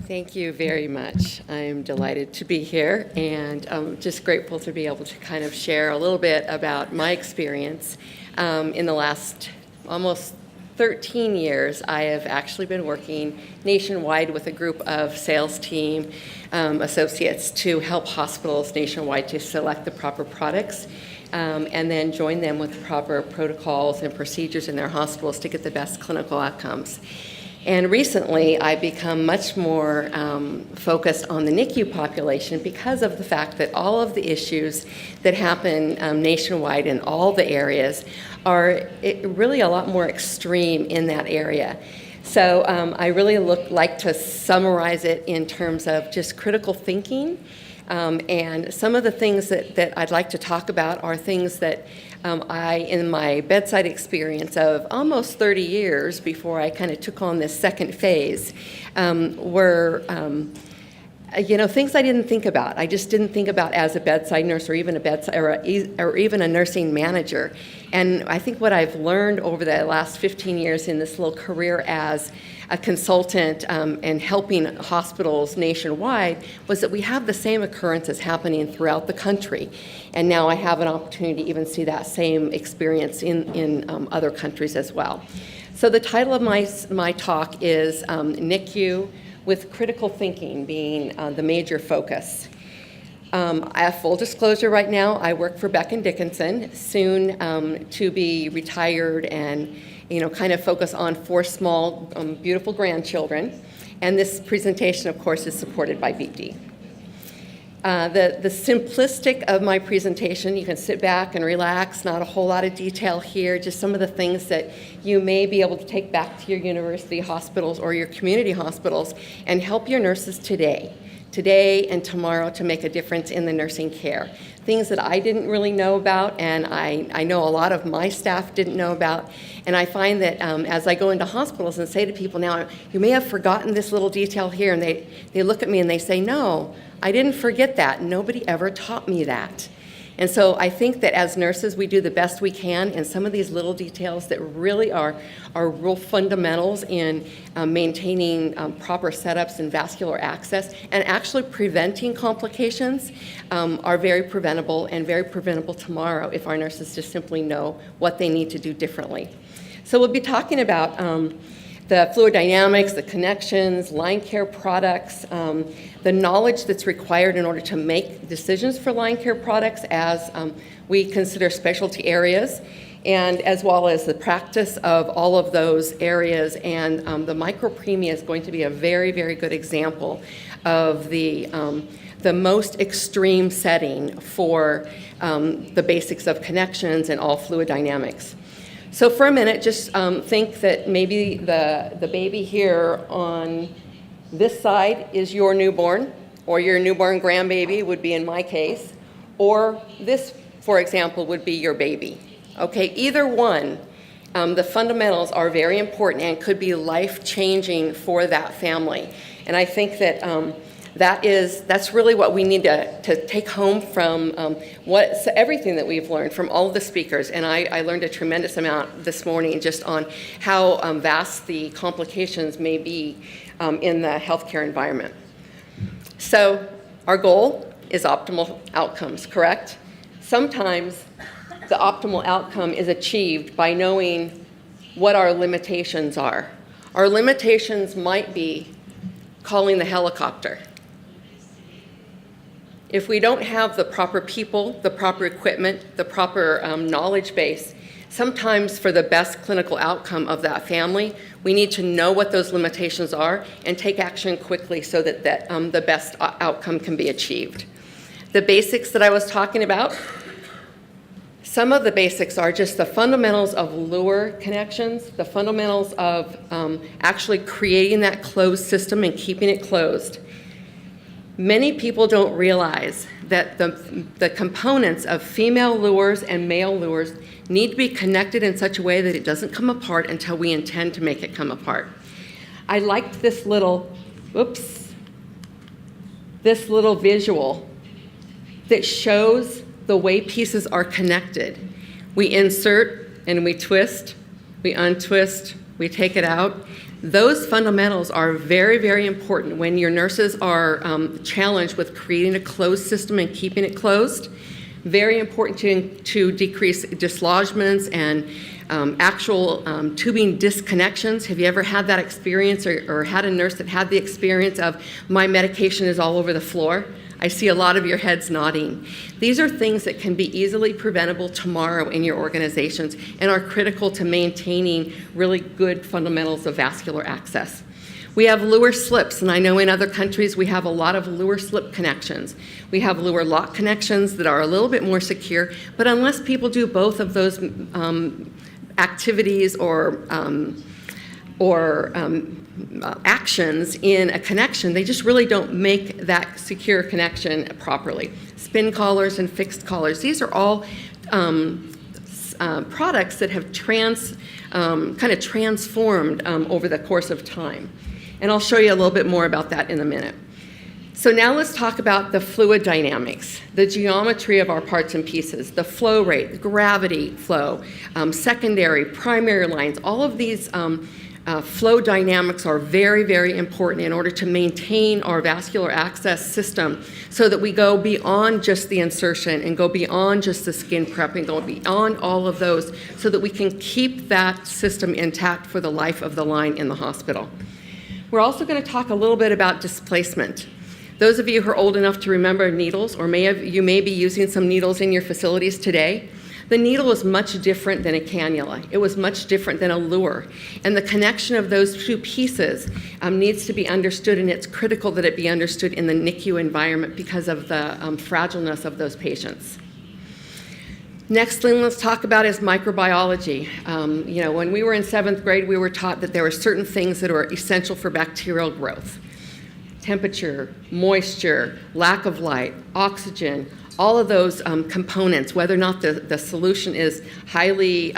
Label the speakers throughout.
Speaker 1: Thank you very much. I'm delighted to be here, and I'm just grateful to be able to kind of share a little bit about my experience. In the last almost 13 years, I have actually been working nationwide with a group of sales team associates to help hospitals nationwide to select the proper products and then join them with the proper protocols and procedures in their hospitals to get the best clinical outcomes. And recently, I've become much more focused on the NICU population because of the fact that all of the issues that happen nationwide in all the areas are really a lot more extreme in that area. So I really like to summarize it in terms of just critical thinking. And some of the things that I'd like to talk about are things that in my bedside experience of almost 30 years before I kind of took on this second phase, were things I didn't think about. I just didn't think about as a bedside nurse or even a bedside or even a nursing manager. And I think what I've learned over the last 15 years in this little career as a consultant and helping hospitals nationwide was that we have the same occurrences happening throughout the country. And now I have an opportunity to even see that same experience in other countries as well. So the title of my talk is NICU with critical thinking being the major focus. I have full disclosure right now, I work for Beck & Dickinson, soon to be retired and kind of focus on 4 small, beautiful grandchildren. And this presentation, of course, is supported by BD. The simplistic of my presentation, you can sit back and relax, not a whole lot of detail here, just some of the things that you may be able to take back to your university hospitals or your community hospitals and help your nurses today and tomorrow to make a difference in the nursing care. Things that I didn't really know about, and I know a lot of my staff didn't know about. And I find that as I go into hospitals and say to people now, you may have forgotten this little detail here, and they look at me and they say, no, I didn't forget that. Nobody ever taught me that. And so I think that as nurses, we do the best we can in some of these little details that really are real fundamentals in maintaining proper setups and vascular access and actually preventing complications are very preventable and very preventable tomorrow if our nurses just simply know what they need to do differently. So we'll be talking about the fluid dynamics, the connections, line care products, the knowledge that's required in order to make decisions for line care products as we consider specialty areas, and as well as the practice of all of those areas. And the micropremia is going to be a very, very good example of the most extreme setting for the basics of connections and all fluid dynamics. So for a minute, just think that maybe the baby here on this side is your newborn, or your newborn grandbaby would be in my case, or this, for example, would be your baby. Okay, either one, the fundamentals are very important and could be life-changing for that family. And I think that that's really what we need to take home from everything that we've learned from all of the speakers. And I learned a tremendous amount this morning just on how vast the complications may be in the healthcare environment. So our goal is optimal outcomes, correct? Sometimes the optimal outcome is achieved by knowing what our limitations are. Our limitations might be calling the helicopter. If we don't have the proper people, the proper equipment, the proper knowledge base, sometimes for the best clinical outcome of that family, we need to know what those limitations are and take action quickly so that the best outcome can be achieved. The basics that I was talking about, some of the basics are just the fundamentals of lure connections, the fundamentals of actually creating that closed system and keeping it closed. Many people don't realize that the components of female lures and male lures need to be connected in such a way that it doesn't come apart until we intend to make it come apart. I liked this little visual that shows the way pieces are connected. We insert and we twist, we untwist, we take it out. Those fundamentals are very, very important when your nurses are challenged with creating a closed system and keeping it closed. Very important to decrease dislodgements and actual tubing disconnections. Have you ever had that experience or had a nurse that had the experience of my medication is all over the floor? I see a lot of your heads nodding. These are things that can be easily preventable tomorrow in your organizations and are critical to maintaining really good fundamentals of vascular access. We have Luer slips, and I know in other countries we have a lot of Luer slip connections. We have Luer lock connections that are a little bit more secure, but unless people do both of those activities or actions in a connection, they just really don't make that secure connection properly. Spin collars and fixed collars, these are all products that have kind of transformed over the course of time. And I'll show you a little bit more about that in a minute. So now let's talk about the fluid dynamics, the geometry of our parts and pieces, the flow rate, the gravity flow, secondary, primary lines. All of these flow dynamics are very, very important in order to maintain our vascular access system so that we go beyond just the insertion and go beyond just the skin prep and go beyond all of those so that we can keep that system intact for the life of the line in the hospital. We're also going to talk a little bit about displacement. Those of you who are old enough to remember needles, or you may be using some needles in your facilities today, the needle is much different than a cannula. It was much different than a Luer. And the connection of those two pieces needs to be understood, and it's critical that it be understood in the NICU environment because of the fragileness of those patients. Next thing let's talk about is microbiology. When we were in 7th grade, we were taught that there were certain things that are essential for bacterial growth. Temperature, moisture, lack of light, oxygen, all of those components, whether or not the solution is highly,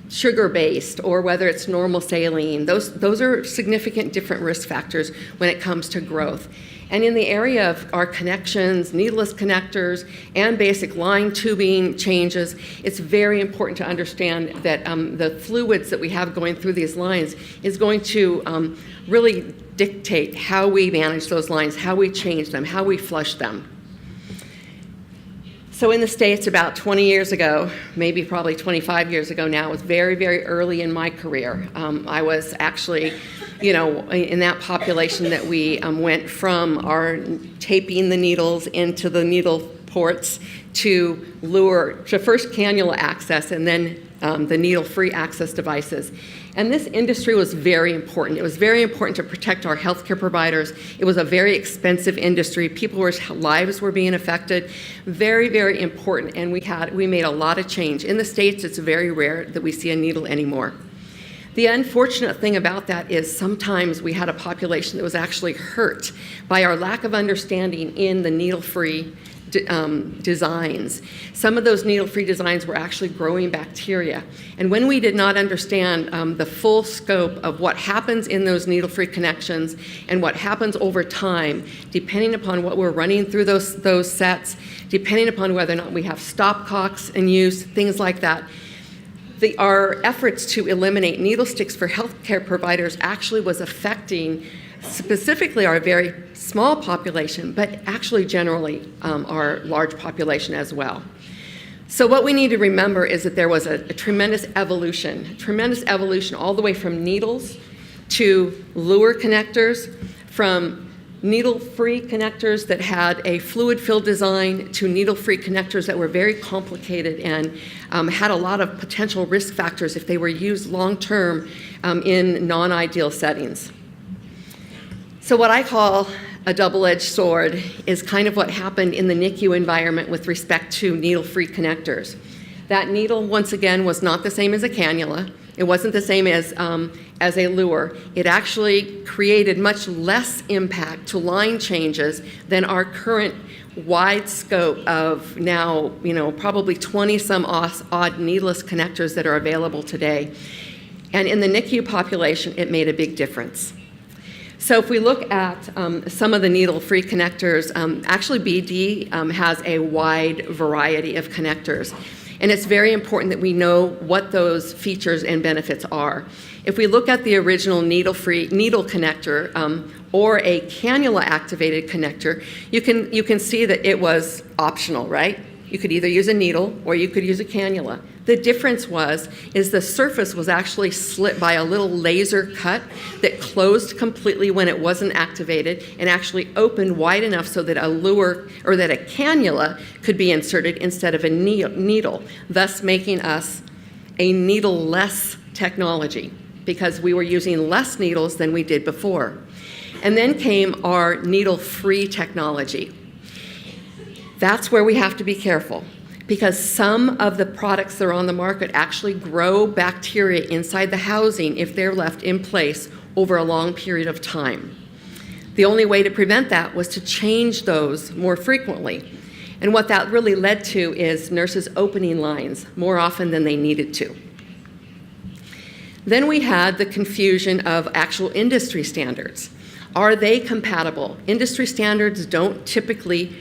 Speaker 1: sugar-based or whether it's normal saline, those are significant different risk factors when it comes to growth. And in the area of our connections, needleless connectors, and basic line tubing changes, it's very important to understand that the fluids that we have going through these lines is going to really dictate how we manage those lines, how we change them, how we flush them. So in the States about 20 years ago, maybe probably 25 years ago now, it was very, very early in my career. I was actually, in that population that we went from our taping the needles into the needle ports to first cannula access and then the needle-free access devices. And this industry was very important. It was very important to protect our healthcare providers. It was a very expensive industry. People's lives were being affected. Very, very important. And we made a lot of change. In the States, it's very rare that we see a needle anymore. The unfortunate thing about that is sometimes we had a population that was actually hurt by our lack of understanding in the needle-free designs. Some of those needle-free designs were actually growing bacteria. And when we did not understand the full scope of what happens in those needle-free connections and what happens over time, depending upon what we're running through those sets, depending upon whether or not we have stopcocks in use, things like that, our efforts to eliminate needle sticks for healthcare providers actually was affecting specifically our very small population, but actually generally our large population as well. So what we need to remember is that there was a tremendous evolution all the way from needles to Luer connectors, from needle-free connectors that had a fluid-filled design to needle-free connectors that were very complicated and had a lot of potential risk factors if they were used long-term in non-ideal settings. So what I call a double-edged sword is kind of what happened in the NICU environment with respect to needle-free connectors. That needle, once again, was not the same as a cannula. It wasn't the same as a Luer. It actually created much less impact to line changes than our current wide scope of now, probably 20-some odd needless connectors that are available today. And in the NICU population, it made a big difference. So if we look at some of the needle-free connectors, actually BD has a wide variety of connectors. And it's very important that we know what those features and benefits are. If we look at the original needle-free needle connector or a cannula-activated connector, you can see that it was optional, right? You could either use a needle or you could use a cannula. The difference is the surface was actually slit by a little laser cut that closed completely when it wasn't activated and actually opened wide enough so that a lure or that a cannula could be inserted instead of a needle, thus making us a needle-less technology because we were using less needles than we did before. And then came our needle-free technology. That's where we have to be careful because some of the products that are on the market actually grow bacteria inside the housing if they're left in place over a long period of time. The only way to prevent that was to change those more frequently. And what that really led to is nurses opening lines more often than they needed to. Then we had the confusion of actual industry standards. Are they compatible? Industry standards don't typically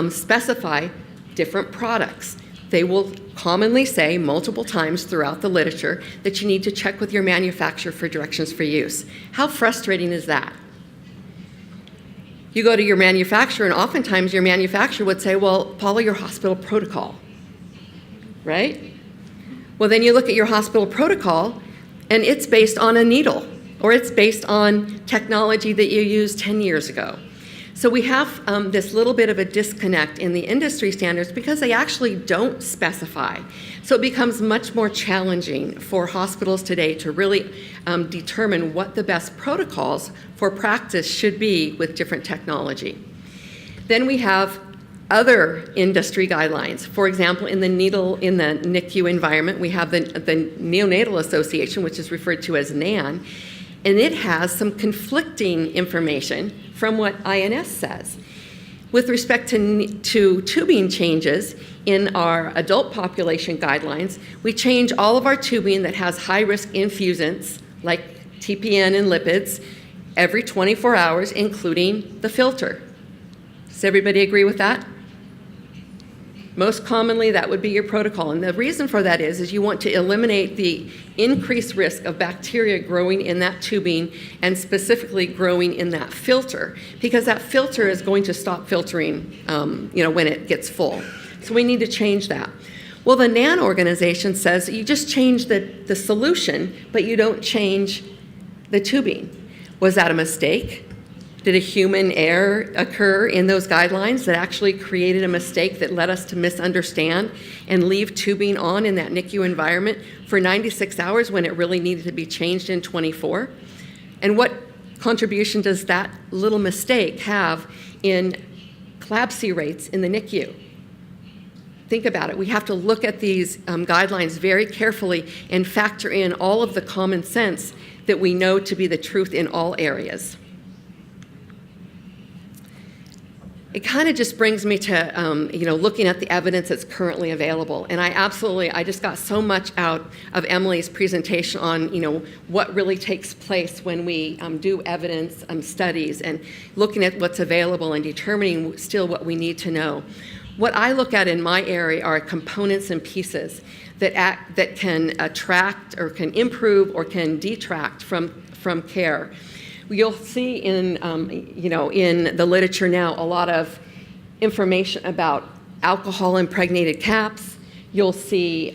Speaker 1: specify different products. They will commonly say multiple times throughout the literature that you need to check with your manufacturer for directions for use. How frustrating is that? You go to your manufacturer and oftentimes your manufacturer would say, well, follow your hospital protocol, right? Well, then you look at your hospital protocol and it's based on a needle or it's based on technology that you used 10 years ago. So we have this little bit of a disconnect in the industry standards because they actually don't specify. So it becomes much more challenging for hospitals today to really determine what the best protocols for practice should be with different technology. Then we have other industry guidelines. For example, in the NICU environment, we have the Neonatal Association, which is referred to as NAN, and it has some conflicting information from what INS says. With respect to tubing changes in our adult population guidelines, we change all of our tubing that has high-risk infusants like TPN and lipids every 24 hours, including the filter. Does everybody agree with that? Most commonly, that would be your protocol. And the reason for that is you want to eliminate the increased risk of bacteria growing in that tubing and specifically growing in that filter, because that filter is going to stop filtering when it gets full. So we need to change that. Well, the NAN organization says you just change the solution, but you don't change the tubing. Was that a mistake? Did a human error occur in those guidelines that actually created a mistake that led us to misunderstand and leave tubing on in that NICU environment for 96 hours when it really needed to be changed in 24? And what contribution does that little mistake have in CLABSI rates in the NICU? Think about it. We have to look at these guidelines very carefully and factor in all of the common sense that we know to be the truth in all areas. It kind of just brings me to, looking at the evidence that's currently available. And I just got so much out of Emily's presentation on, what really takes place when we do evidence studies and looking at what's available and determining still what we need to know. What I look at in my area are components and pieces that can attract or can improve or can detract from care. You'll see in the literature now a lot of information about alcohol-impregnated caps. You'll see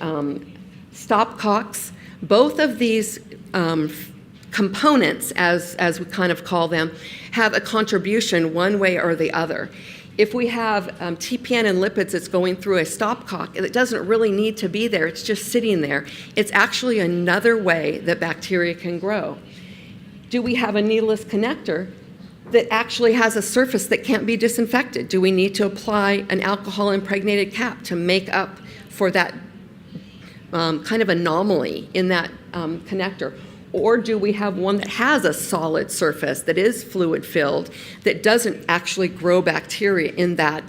Speaker 1: stopcocks. Both of these components, as we kind of call them, have a contribution one way or the other. If we have TPN and lipids that's going through a stopcock, it doesn't really need to be there. It's just sitting there. It's actually another way that bacteria can grow. Do we have a needleless connector that actually has a surface that can't be disinfected? Do we need to apply an alcohol-impregnated cap to make up for that kind of anomaly in that connector? Or do we have one that has a solid surface that is fluid-filled that doesn't actually grow bacteria in that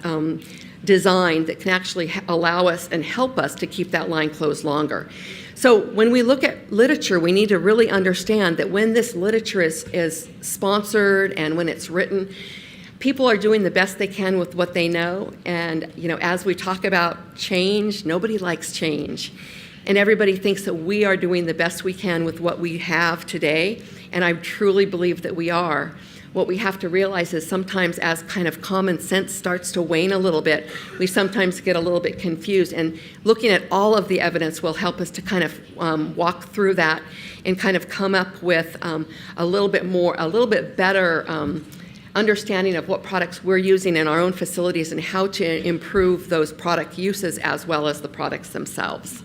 Speaker 1: design that can actually allow us and help us to keep that line closed longer? So when we look at literature, we need to really understand that when this literature is sponsored and when it's written, People are doing the best they can with what they know, and as we talk about change, nobody likes change. And everybody thinks that we are doing the best we can with what we have today, and I truly believe that we are. What we have to realize is sometimes as kind of common sense starts to wane a little bit, we sometimes get a little bit confused, and looking at all of the evidence will help us to kind of walk through that and kind of come up with a little bit better understanding of what products we're using in our own facilities and how to improve those product uses as well as the products themselves.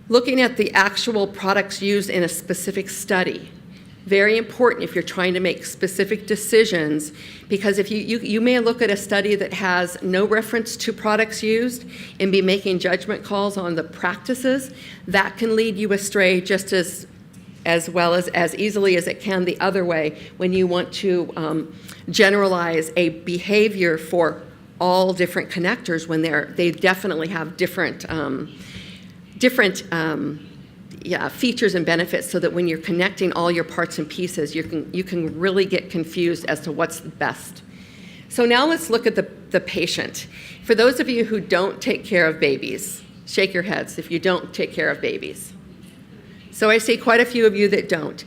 Speaker 1: Looking at the actual products used in a specific study. Very important if you're trying to make specific decisions, because if you may look at a study that has no reference to products used and be making judgment calls on the practices, that can lead you astray just as well as easily as it can the other way when you want to generalize a behavior for all different connectors when they definitely have different features and benefits, so that when you're connecting all your parts and pieces, you can really get confused as to what's the best. So now let's look at the patient. For those of you who don't take care of babies, shake your heads if you don't take care of babies. So I see quite a few of you that don't.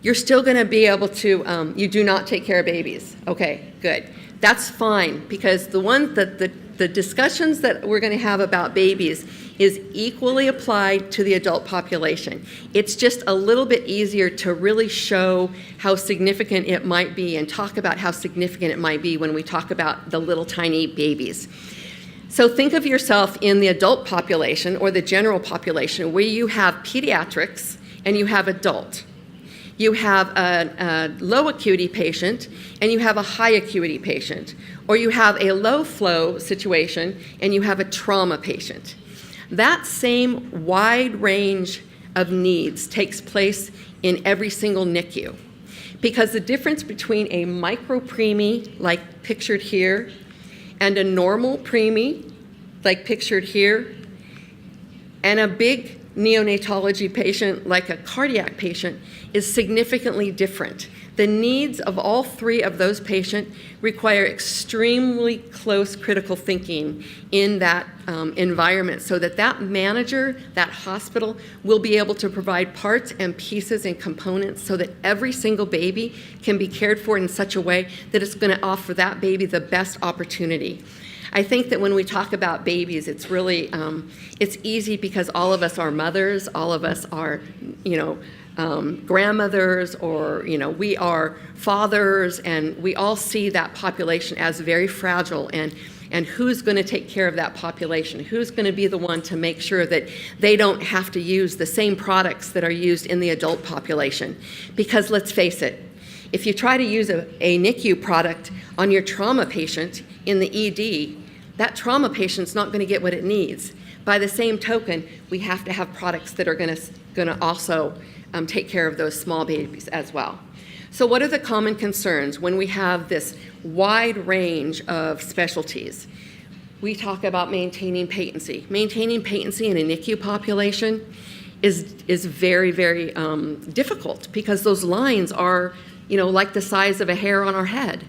Speaker 1: You're still going to be able to, you do not take care of babies. Okay, good. That's fine, because the discussions that we're going to have about babies is equally applied to the adult population. It's just a little bit easier to really show how significant it might be and talk about how significant it might be when we talk about the little tiny babies. So think of yourself in the adult population or the general population where you have pediatrics and you have adult. You have a low acuity patient and you have a high acuity patient, or you have a low flow situation and you have a trauma patient. That same wide range of needs takes place in every single NICU, because the difference between a micro-preemie, like pictured here, and a normal preemie, like pictured here, and a big neonatology patient, like a cardiac patient, is significantly different. The needs of all three of those patients require extremely close critical thinking in that environment, so that manager, that hospital, will be able to provide parts and pieces and components so that every single baby can be cared for in such a way that it's going to offer that baby the best opportunity. I think that when we talk about babies, it's really, it's easy because all of us are mothers, all of us are, grandmothers, or, we are fathers, and we all see that population as very fragile, and who's going to take care of that population? Who's going to be the one to make sure that they don't have to use the same products that are used in the adult population? Because let's face it, if you try to use a NICU product on your trauma patient in the ED, that trauma patient's not going to get what it needs. By the same token, we have to have products that are going to also take care of those small babies as well. So what are the common concerns when we have this wide range of specialties? We talk about maintaining patency. Maintaining patency in a NICU population is very, very difficult, because those lines are, like the size of a hair on our head.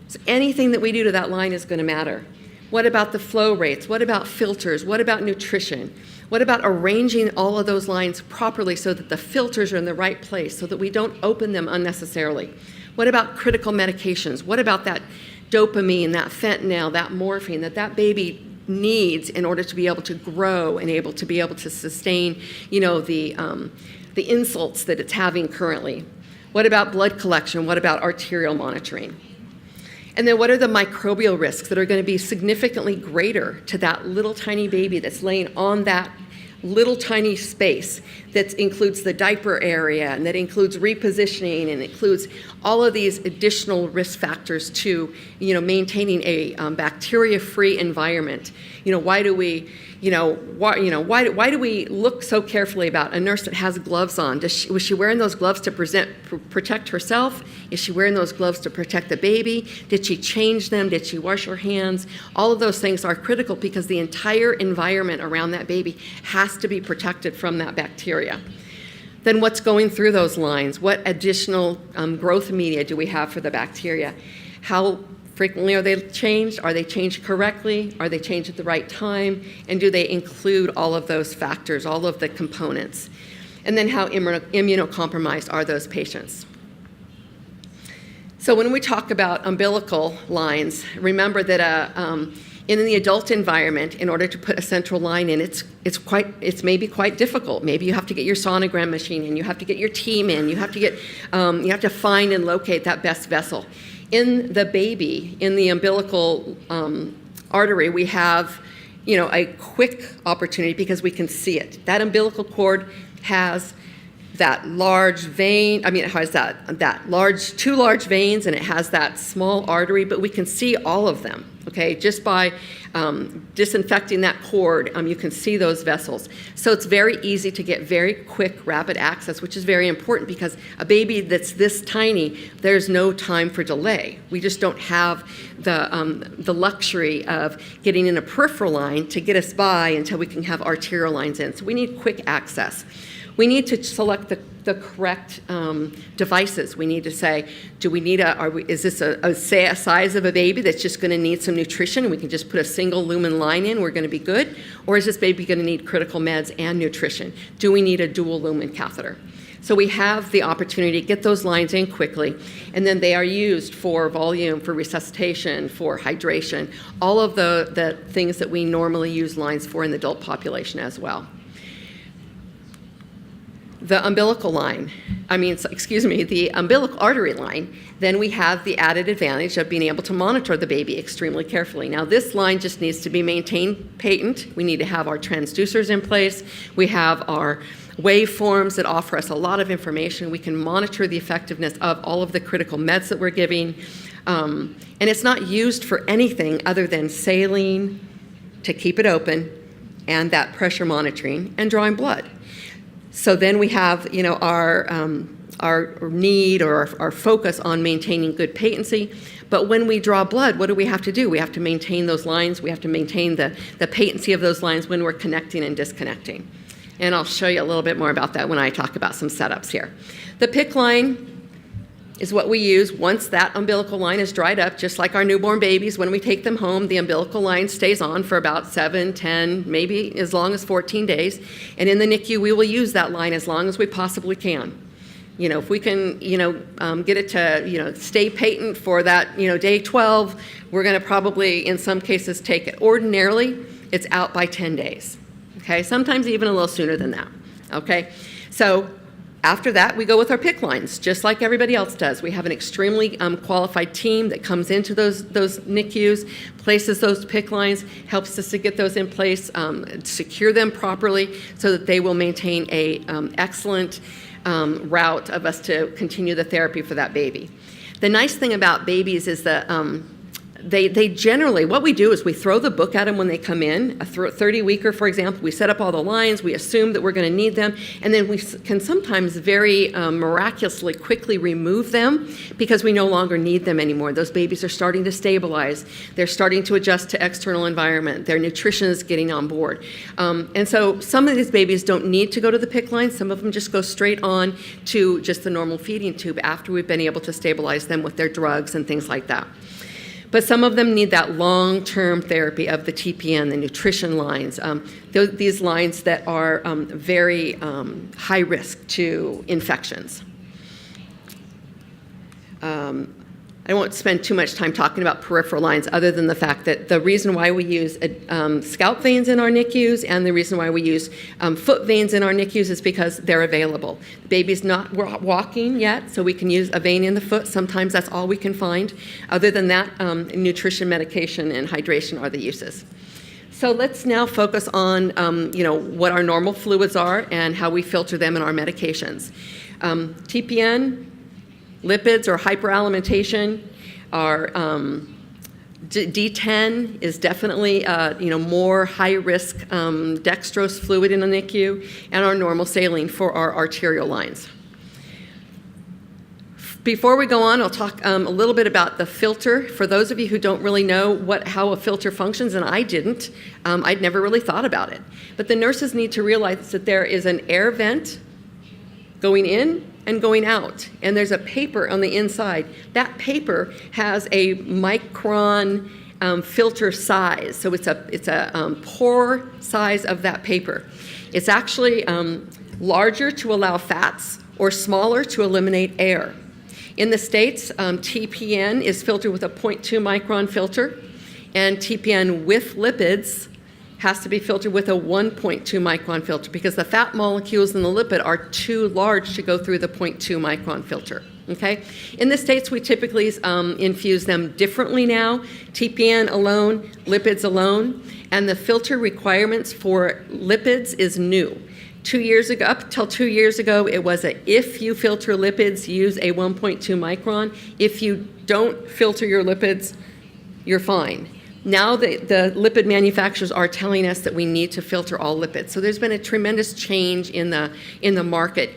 Speaker 1: So anything that we do to that line is going to matter. What about the flow rates? What about filters? What about nutrition? What about arranging all of those lines properly so that the filters are in the right place, so that we don't open them unnecessarily? What about critical medications? What about that dopamine, that fentanyl, that morphine that baby needs in order to be able to grow and able to be able to sustain, the insults that it's having currently? What about blood collection? What about arterial monitoring? And then what are the microbial risks that are going to be significantly greater to that little tiny baby that's laying on that little tiny space that includes the diaper area, and that includes repositioning, and includes all of these additional risk factors to, maintaining a bacteria-free environment? Why do we look so carefully about a nurse that has gloves on? Was she wearing those gloves to protect herself? Is she wearing those gloves to protect the baby? Did she change them? Did she wash her hands? All of those things are critical, because the entire environment around that baby has to be protected from that bacteria. then what's going through those lines? What additional growth media do we have for the bacteria? How frequently are they changed? Are they changed correctly? Are they changed at the right time? And do they include all of those factors, all of the components? And then how immunocompromised are those patients? So when we talk about umbilical lines, remember that in the adult environment, in order to put a central line in, it's maybe quite difficult. Maybe you have to get your sonogram machine in, you have to get your team in, you have to find and locate that best vessel. In the baby, in the umbilical artery, we have, a quick opportunity because we can see it. That umbilical cord has that large vein, it has two large veins, and it has that small artery, but we can see all of them, okay? Just by disinfecting that cord, you can see those vessels. So it's very easy to get very quick, rapid access, which is very important because a baby that's this tiny, there's no time for delay. We just don't have the luxury of getting in a peripheral line to get us by until we can have arterial lines in. So we need quick access. We need to select the correct devices. We need to say, is this a size of a baby that's just going to need some nutrition and we can just put a single lumen line in, we're going to be good? Or is this baby going to need critical meds and nutrition? Do we need a dual lumen catheter? So we have the opportunity to get those lines in quickly, and then they are used for volume, for resuscitation, for hydration, all of the things that we normally use lines for in the adult population as well. The umbilical artery line, then we have the added advantage of being able to monitor the baby extremely carefully. Now, this line just needs to be maintained patent. We need to have our transducers in place. We have our waveforms that offer us a lot of information. We can monitor the effectiveness of all of the critical meds that we're giving. And it's not used for anything other than saline to keep it open and that pressure monitoring and drawing blood. So then we have, our need or our focus on maintaining good patency. But when we draw blood, what do we have to do? We have to maintain those lines. We have to maintain the patency of those lines when we're connecting and disconnecting. And I'll show you a little bit more about that when I talk about some setups here. The PICC line is what we use once that umbilical line is dried up, just like our newborn babies. When we take them home, the umbilical line stays on for about 7, 10, maybe as long as 14 days. And in the NICU, we will use that line as long as we possibly can. If we can, get it to, stay patent for that, day 12, we're going to probably, in some cases, take it. Ordinarily, it's out by 10 days, okay? Sometimes even a little sooner than that, okay? So after that, we go with our PICC lines, just like everybody else does. We have an extremely qualified team that comes into those NICUs, places those PICC lines, helps us to get those in place, secure them properly so that they will maintain a excellent route of us to continue the therapy for that baby. The nice thing about babies is that they generally, what we do is we throw the book at them when they come in, a 30-weeker, for example. We set up all the lines, we assume that we're going to need them, and then we can sometimes very miraculously quickly remove them because we no longer need them anymore. Those babies are starting to stabilize. They're starting to adjust to external environment. Their nutrition is getting on board. And so some of these babies don't need to go to the PICC line. Some of them just go straight on to just the normal feeding tube after we've been able to stabilize them with their drugs and things like that. But some of them need that long-term therapy of the TPN, the nutrition lines, these lines that are very high risk to infections. I won't spend too much time talking about peripheral lines other than the fact that the reason why we use scalp veins in our NICUs and the reason why we use foot veins in our NICUs is because they're available. The baby's not walking yet, so we can use a vein in the foot. Sometimes that's all we can find. Other than that, nutrition, medication, and hydration are the uses. So let's now focus on what our normal fluids are and how we filter them in our medications. TPN, lipids or hyperalimentation are D10 is definitely more high-risk dextrose fluid in the NICU, and our normal saline for our arterial lines. Before we go on, I'll talk a little bit about the filter. For those of you who don't really know how a filter functions, and I didn't, I'd never really thought about it. But the nurses need to realize that there is an air vent going in and going out. And there's a paper on the inside. That paper has a micron filter size. So it's a pore size of that paper. It's actually larger to allow fats or smaller to eliminate air. In the States, TPN is filtered with a 0.2 micron filter, and TPN with lipids has to be filtered with a 1.2 micron filter because the fat molecules in the lipid are too large to go through the 0.2 micron filter. Okay? In the States, we typically infuse them differently now, TPN alone, lipids alone, and the filter requirements for lipids is new. 2 years ago, up till 2 years ago, it was if you filter lipids, use a 1.2 micron. If you don't filter your lipids, you're fine. Now the lipid manufacturers are telling us that we need to filter all lipids. So there's been a tremendous change in the market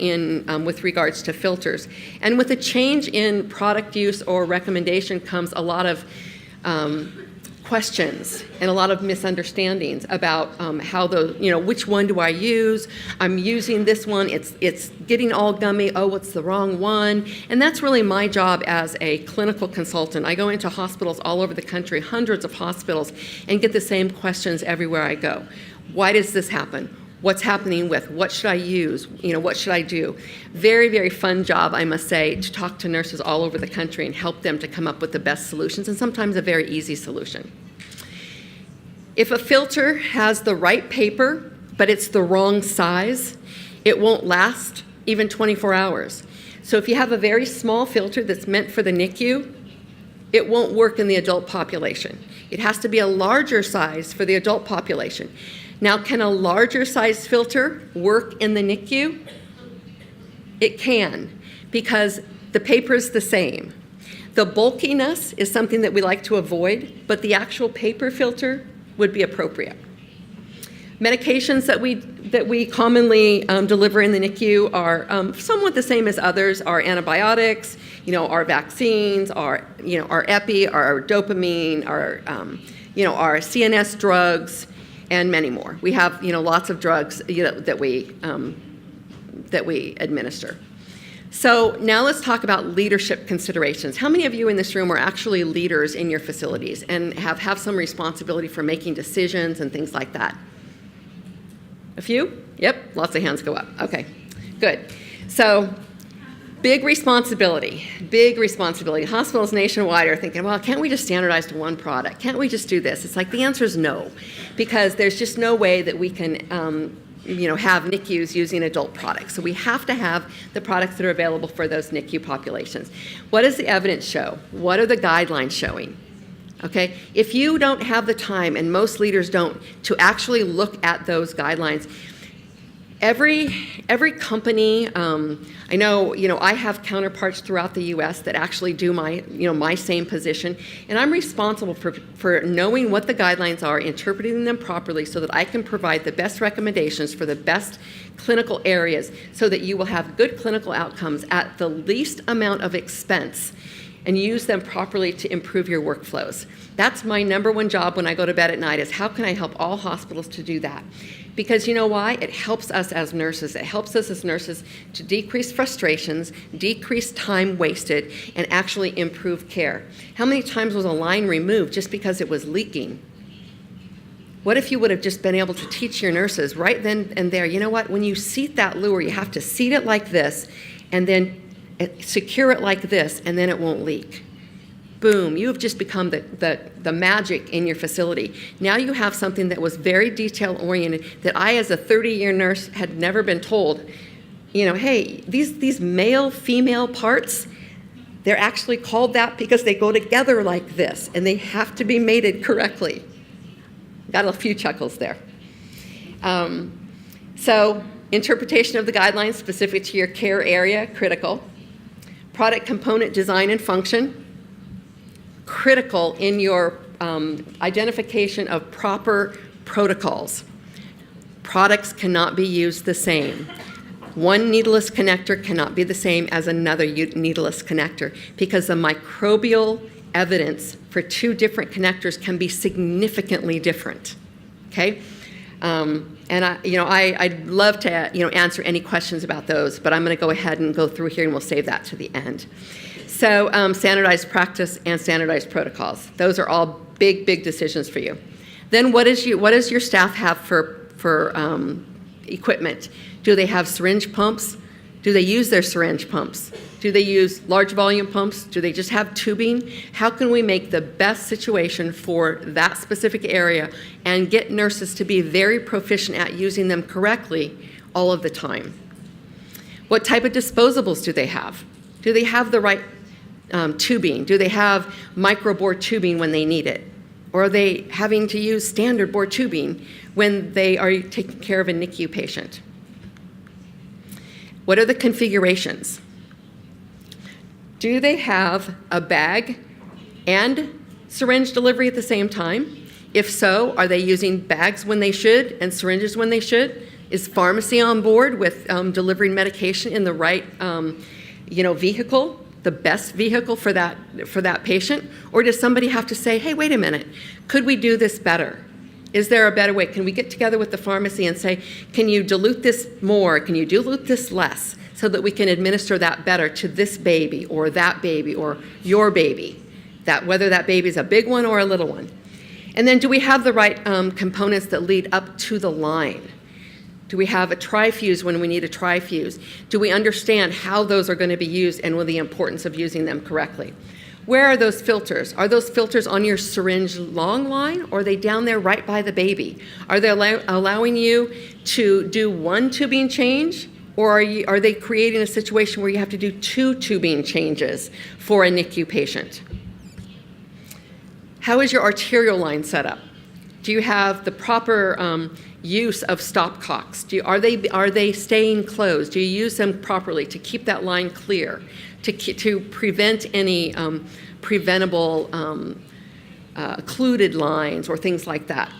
Speaker 1: with regards to filters. And with a change in product use or recommendation comes a lot of questions and a lot of misunderstandings about which one do I use? I'm using this one, it's getting all gummy, oh, what's the wrong one? And that's really my job as a clinical consultant. I go into hospitals all over the country, hundreds of hospitals, and get the same questions everywhere I go. Why does this happen? What's happening with? What should I use? What should I do? Very, very fun job, I must say, to talk to nurses all over the country and help them to come up with the best solutions, and sometimes a very easy solution. If a filter has the right paper, but it's the wrong size, it won't last even 24 hours. So if you have a very small filter that's meant for the NICU, it won't work in the adult population. It has to be a larger size for the adult population. Now, can a larger size filter work in the NICU? It can, because the paper is the same. The bulkiness is something that we like to avoid, but the actual paper filter would be appropriate. Medications that we commonly deliver in the NICU are somewhat the same as others. Our antibiotics, our vaccines, our epi, our dopamine, our CNS drugs, and many more. We have lots of drugs that we administer. So now let's talk about leadership considerations. How many of you in this room are actually leaders in your facilities and have some responsibility for making decisions and things like that? A few? Yep, lots of hands go up. Okay, good. So big responsibility. Hospitals nationwide are thinking, well, can't we just standardize to one product? Can't we just do this? It's like the answer is no, because there's just no way that we can have NICUs using adult products. So we have to have the products that are available for those NICU populations. What does the evidence show? What are the guidelines showing? Okay, if you don't have the time, and most leaders don't, to actually look at those guidelines, every company, I know, I have counterparts throughout the U.S. that actually do my same position, and I'm responsible for knowing what the guidelines are, interpreting them properly so that I can provide the best recommendations for the best clinical areas so that you will have good clinical outcomes at the least amount of expense and use them properly to improve your workflows. That's my number one job when I go to bed at night, is how can I help all hospitals to do that? Because you know why? It helps us as nurses. It helps us as nurses to decrease frustrations, decrease time wasted, and actually improve care. How many times was a line removed just because it was leaking? What if you would have just been able to teach your nurses right then and there, you know what, when you seat that lure, you have to seat it like this, and then secure it like this, and then it won't leak. Boom, you have just become the magic in your facility. Now you have something that was very detail-oriented that I, as a 30-year nurse, had never been told. Hey, these male-female parts, they're actually called that because they go together like this, and they have to be mated correctly. Got a few chuckles there. So interpretation of the guidelines specific to your care area, critical. Product component design and function, critical in your identification of proper protocols. Products cannot be used the same. One needleless connector cannot be the same as another needleless connector because the microbial evidence for two different connectors can be significantly different, okay? And I'd love to answer any questions about those, but I'm going to go ahead and go through here, and we'll save that to the end. So standardized practice and standardized protocols. Those are all big, big decisions for you. Then what does your staff have for equipment? Do they have syringe pumps? Do they use their syringe pumps? Do they use large volume pumps? Do they just have tubing? How can we make the best situation for that specific area and get nurses to be very proficient at using them correctly all of the time? What type of disposables do they have? Do they have the right tubing? Do they have micro-bore tubing when they need it? Or are they having to use standard bore tubing when they are taking care of a NICU patient? What are the configurations? Do they have a bag and syringe delivery at the same time? If so, are they using bags when they should and syringes when they should? Is pharmacy on board with delivering medication in the right vehicle, the best vehicle for that patient? Or does somebody have to say, hey, wait a minute, could we do this better? Is there a better way? Can we get together with the pharmacy and say, can you dilute this more? Can you dilute this less so that we can administer that better to this baby or your baby, whether that baby is a big one or a little one? And then do we have the right components that lead up to the line? Do we have a trifuse when we need a trifuse? Do we understand how those are going to be used and the importance of using them correctly? Where are those filters? Are those filters on your syringe long line, or are they down there right by the baby? Are they allowing you to do one tubing change, or are they creating a situation where you have to do 2 tubing changes for a NICU patient? How is your arterial line set up? Do you have the proper use of stopcocks? Are they staying closed? Do you use them properly to keep that line clear, to prevent any preventable occluded lines or things like that?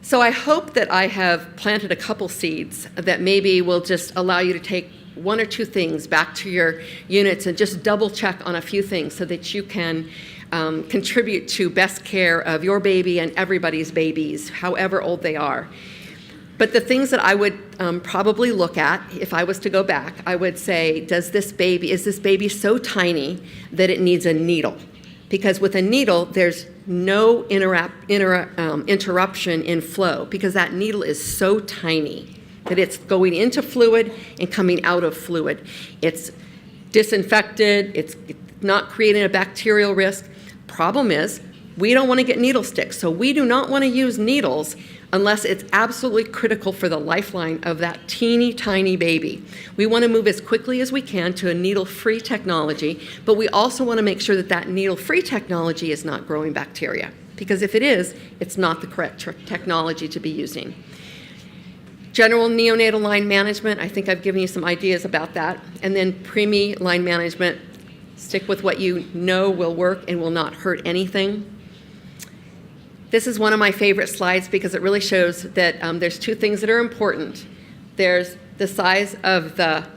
Speaker 1: So I hope that I have planted a couple seeds that maybe will just allow you to take 1 or 2 things back to your units and just double check on a few things so that you can contribute to best care of your baby and everybody's babies, however old they are. But the things that I would probably look at if I was to go back, I would say, is this baby so tiny that it needs a needle? Because with a needle, there's no interruption in flow, because that needle is so tiny that it's going into fluid and coming out of fluid. It's disinfected, it's not creating a bacterial risk. Problem is, we don't want to get needle sticks, so we do not want to use needles unless it's absolutely critical for the lifeline of that teeny tiny baby. We want to move as quickly as we can to a needle-free technology, but we also want to make sure that that needle-free technology is not growing bacteria, because if it is, it's not the correct technology to be using. General neonatal line management, I think I've given you some ideas about that. And then preemie line management, stick with what you know will work and will not hurt anything. This is one of my favorite slides because it really shows that there's 2 things that are important. There's the size of the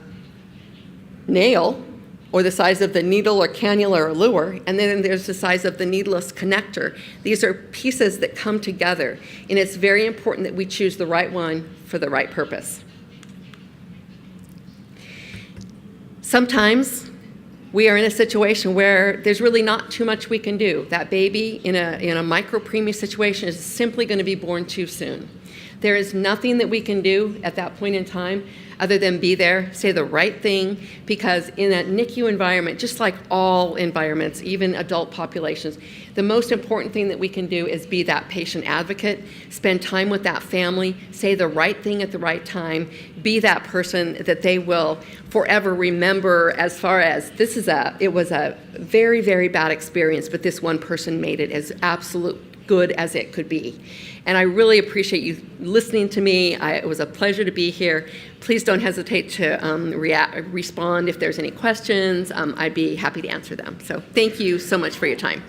Speaker 1: nail, or the size of the needle or cannula or lure, and then there's the size of the needleless connector. These are pieces that come together, and it's very important that we choose the right one for the right purpose. Sometimes we are in a situation where there's really not too much we can do. That baby in a micro-preemie situation is simply going to be born too soon. There is nothing that we can do at that point in time other than be there, say the right thing, because in that NICU environment, just like all environments, even adult populations, the most important thing that we can do is be that patient advocate, spend time with that family, say the right thing at the right time, be that person that they will forever remember, as far as it was a very, very bad experience, but this one person made it as absolute good as it could be. And I really appreciate you listening to me. It was a pleasure to be here. Please don't hesitate to respond if there's any questions. I'd be happy to answer them. So thank you so much for your time.